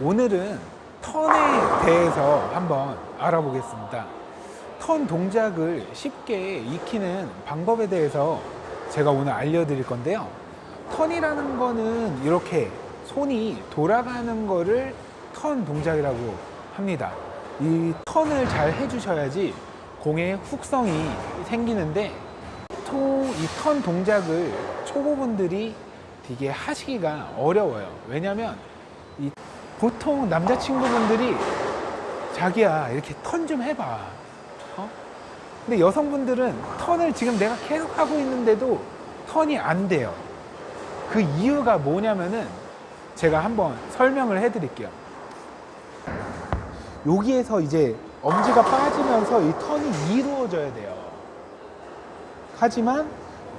오늘은 턴에 대해서 한번 알아보겠습니다. 턴 동작을 쉽게 익히는 방법에 대해서 제가 오늘 알려드릴 건데요. 턴이라는 거는 이렇게 손이 돌아가는 거를 턴 동작이라고 합니다. 이 턴을 잘 해주셔야지 공의 훅성이 생기는데, 보통 이 턴 동작을 초보분들이 되게 하시기가 어려워요. 왜냐면 보통 남자친구분들이 자기야 이렇게 턴 좀 해봐, 근데 여성분들은 턴을 지금 내가 계속 하고 있는데도 턴이 안 돼요. 그 이유가 뭐냐면은 제가 한번 설명을 해 드릴게요. 여기에서 이제 엄지가 빠지면서 이 턴이 이루어져야 돼요. 하지만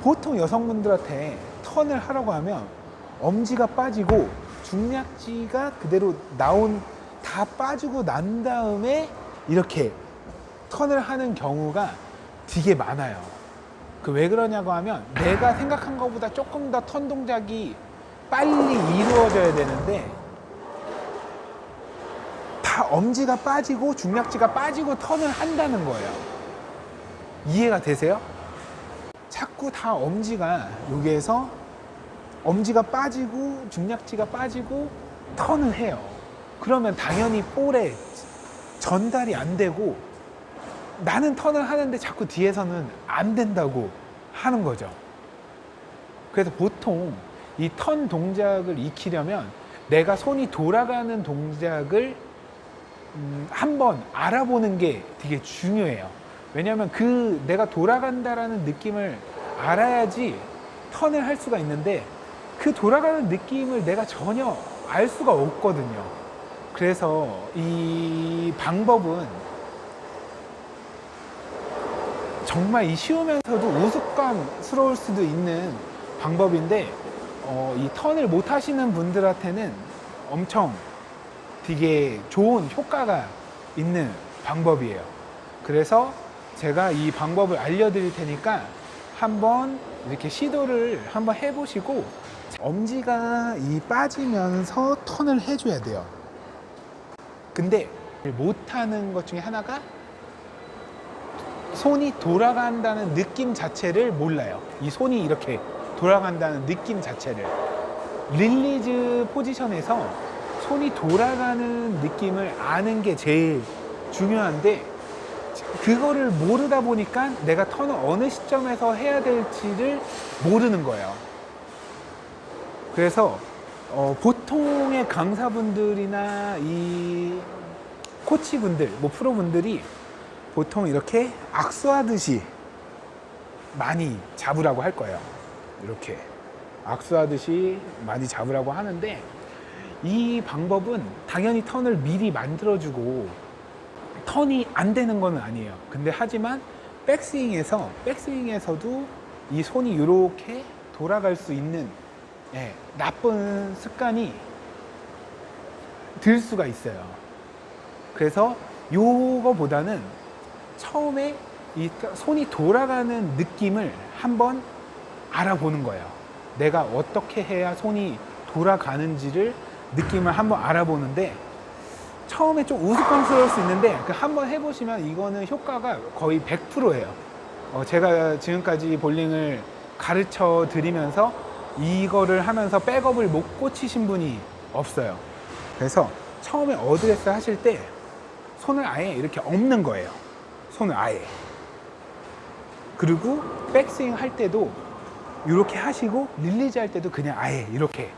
보통 여성분들한테 턴을 하라고 하면 엄지가 빠지고 중략지가 그대로 다 빠지고 난 다음에 이렇게 턴을 하는 경우가 되게 많아요. 그 왜 그러냐고 하면 내가 생각한 것보다 조금 더 턴 동작이 빨리 이루어져야 되는데 다 엄지가 빠지고 중략지가 빠지고 턴을 한다는 거예요. 이해가 되세요? 자꾸 다 엄지가 여기에서 엄지가 빠지고 중략지가 빠지고 턴을 해요. 그러면 당연히 볼에 전달이 안 되고 나는 턴을 하는데 자꾸 뒤에서는 안 된다고 하는 거죠. 그래서 보통 이 턴 동작을 익히려면 내가 손이 돌아가는 동작을 한번 알아보는 게 되게 중요해요. 왜냐하면 그 내가 돌아간다라는 느낌을 알아야지 턴을 할 수가 있는데, 그 돌아가는 느낌을 내가 전혀 알 수가 없거든요. 그래서 이 방법은 정말 이 쉬우면서도 우스꽝스러울 수도 있는 방법인데, 이 턴을 못 하시는 분들한테는 엄청 되게 좋은 효과가 있는 방법이에요. 그래서 제가 이 방법을 알려드릴 테니까 한번 이렇게 시도를 한번 해보시고, 엄지가 빠지면서 턴을 해줘야 돼요. 근데 못하는 것 중에 하나가 손이 돌아간다는 느낌 자체를 몰라요. 이 손이 이렇게 돌아간다는 느낌 자체를. 릴리즈 포지션에서 손이 돌아가는 느낌을 아는 게 제일 중요한데, 그거를 모르다 보니까 내가 턴을 어느 시점에서 해야 될지를 모르는 거예요. 그래서 보통의 강사분들이나 이 코치분들, 프로분들이 보통 이렇게 악수하듯이 많이 잡으라고 할 거예요. 이렇게 악수하듯이 많이 잡으라고 하는데, 이 방법은 당연히 턴을 미리 만들어주고 턴이 안 되는 건 아니에요. 근데 하지만 백스윙에서도 이 손이 이렇게 돌아갈 수 있는 나쁜 습관이 들 수가 있어요. 그래서 요거보다는 처음에 이 손이 돌아가는 느낌을 한번 알아보는 거예요. 내가 어떻게 해야 손이 돌아가는지를 느낌을 한번 알아보는데, 처음에 좀 우스꽝스러울 수 있는데 한번 해보시면 이거는 효과가 거의 100%예요. 제가 지금까지 볼링을 가르쳐 드리면서 이거를 하면서 백업을 못 고치신 분이 없어요. 그래서 처음에 어드레스 하실 때 손을 아예 이렇게 엎는 거예요. 손을 아예. 그리고 백스윙 할 때도 이렇게 하시고 릴리즈 할 때도 그냥 아예 이렇게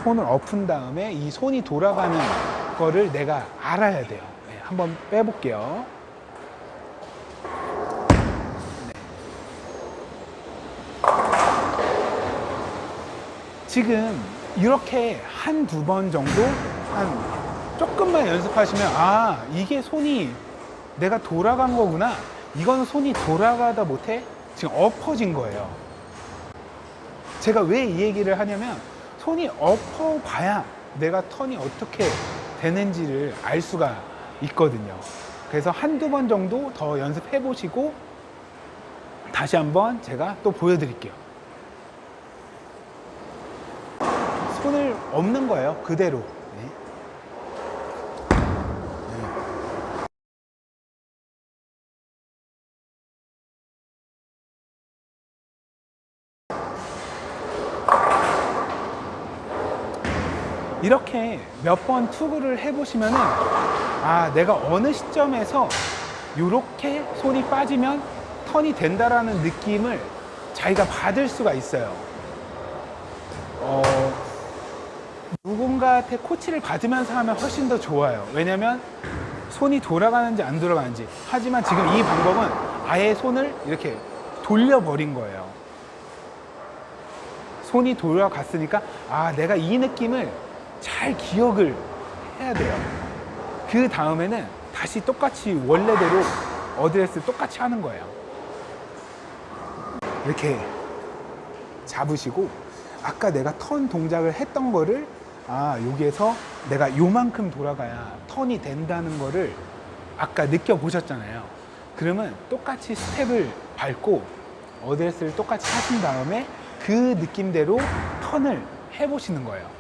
손을 엎은 다음에 이 손이 돌아가는 거를 내가 알아야 돼요. 한번 빼볼게요. 지금 이렇게 한두 번 정도 조금만 연습하시면 이게 손이 내가 돌아간 거구나, 이건 손이 돌아가다 못해 지금 엎어진 거예요. 제가 왜 이 얘기를 하냐면 손이 엎어봐야 내가 턴이 어떻게 되는지를 알 수가 있거든요. 그래서 한두 번 정도 더 연습해 보시고 다시 한번 제가 또 보여드릴게요. 손을 엎는 거예요. 그대로. 이렇게 몇 번 투구를 해보시면은 내가 어느 시점에서 이렇게 손이 빠지면 턴이 된다라는 느낌을 자기가 받을 수가 있어요. 누군가한테 코치를 받으면서 하면 훨씬 더 좋아요. 왜냐면 손이 돌아가는지 안 돌아가는지. 하지만 지금 이 방법은 아예 손을 이렇게 돌려버린 거예요. 손이 돌아갔으니까 내가 이 느낌을 잘 기억을 해야 돼요. 그 다음에는 다시 똑같이 원래대로 어드레스 똑같이 하는 거예요. 이렇게 잡으시고 아까 내가 턴 동작을 했던 거를 여기에서 내가 요만큼 돌아가야 턴이 된다는 거를 아까 느껴보셨잖아요. 그러면 똑같이 스텝을 밟고 어드레스를 똑같이 하신 다음에 그 느낌대로 턴을 해보시는 거예요.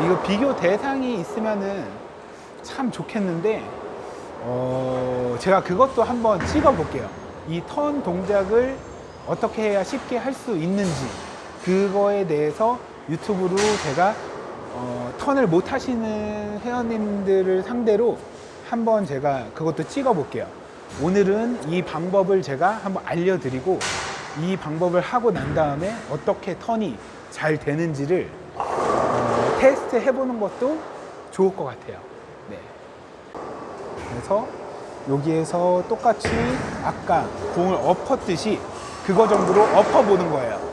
이거 비교 대상이 있으면은 참 좋겠는데 제가 그것도 한번 찍어 볼게요. 이 턴 동작을 어떻게 해야 쉽게 할 수 있는지 그거에 대해서 유튜브로 제가 턴을 못 하시는 회원님들을 상대로 한번 제가 그것도 찍어 볼게요. 오늘은 이 방법을 제가 한번 알려드리고 이 방법을 하고 난 다음에 어떻게 턴이 잘 되는지를 테스트 해보는 것도 좋을 것 같아요. 네. 그래서 여기에서 똑같이 아까 공을 엎었듯이 그거 정도로 엎어보는 거예요.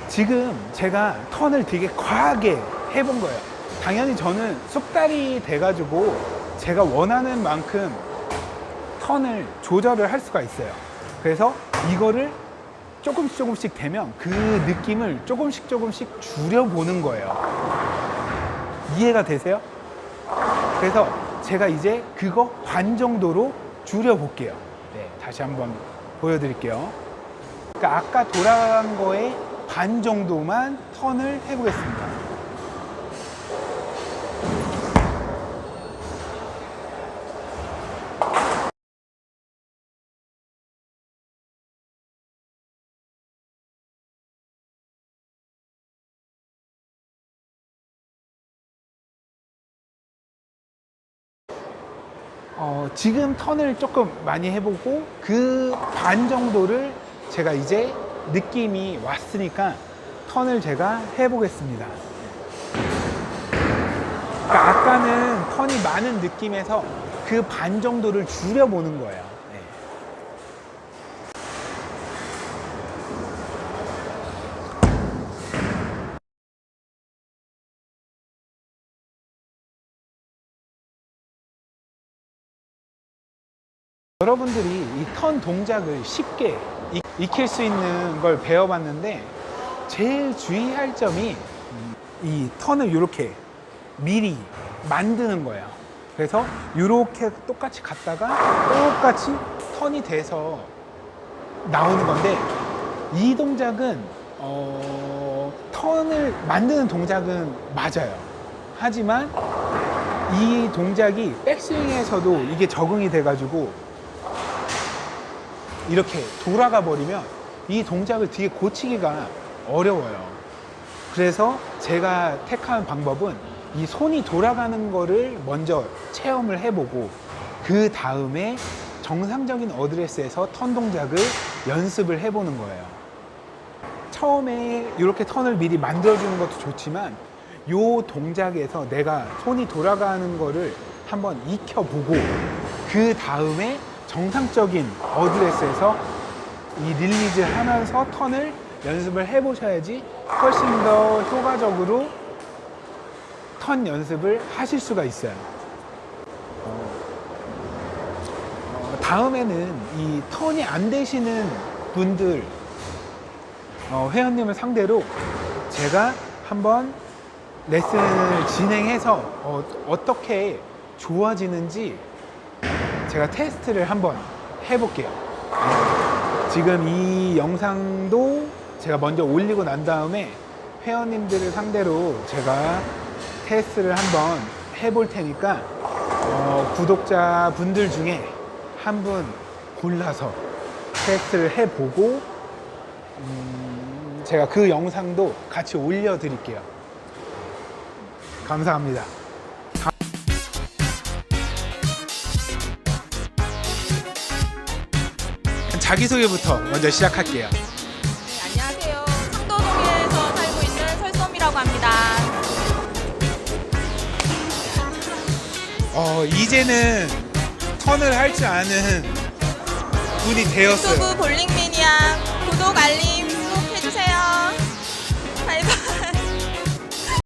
지금 제가 턴을 되게 과하게 해본 거예요. 당연히 저는 쑥달이 돼가지고 제가 원하는 만큼 턴을 조절을 할 수가 있어요. 그래서 이거를 조금씩 되면 그 느낌을 조금씩 줄여보는 거예요. 이해가 되세요? 그래서 제가 이제 그거 반 정도로 줄여볼게요. 네, 다시 한번 보여드릴게요. 그러니까 아까 돌아간 거에 반 정도만 턴을 해보겠습니다. 지금 턴을 조금 많이 해보고 그 반 정도를 제가 이제 느낌이 왔으니까 턴을 제가 해보겠습니다. 그러니까 아까는 턴이 많은 느낌에서 그 반 정도를 줄여보는 거예요. 네. 여러분들이 이 턴 동작을 쉽게 익힐 수 있는 걸 배워봤는데 제일 주의할 점이 이 턴을 이렇게 미리 만드는 거예요. 그래서 이렇게 똑같이 갔다가 똑같이 턴이 돼서 나오는 건데 이 동작은 턴을 만드는 동작은 맞아요. 하지만 이 동작이 백스윙에서도 이게 적응이 돼가지고 이렇게 돌아가 버리면 이 동작을 뒤에 고치기가 어려워요. 그래서 제가 택한 방법은 이 손이 돌아가는 거를 먼저 체험을 해보고 그 다음에 정상적인 어드레스에서 턴 동작을 연습을 해보는 거예요. 처음에 이렇게 턴을 미리 만들어주는 것도 좋지만 이 동작에서 내가 손이 돌아가는 거를 한번 익혀보고 그 다음에 정상적인 어드레스에서 이 릴리즈 하면서 턴을 연습을 해보셔야지 훨씬 더 효과적으로 턴 연습을 하실 수가 있어요. 다음에는 이 턴이 안 되시는 분들 회원님을 상대로 제가 한번 레슨을 진행해서 어떻게 좋아지는지 제가 테스트를 한번 해볼게요. 지금 이 영상도 제가 먼저 올리고 난 다음에 회원님들을 상대로 제가 테스트를 한번 해볼 테니까 구독자분들 중에 한 분 골라서 테스트를 해보고 제가 그 영상도 같이 올려드릴게요. 감사합니다. 자기소개부터 먼저 시작할게요. 네, 안녕하세요. 상도동에서 살고 있는 설솜이라고 합니다. 이제는 턴을 할 줄 아는 분이 되었어요. 유튜브 볼링 매니아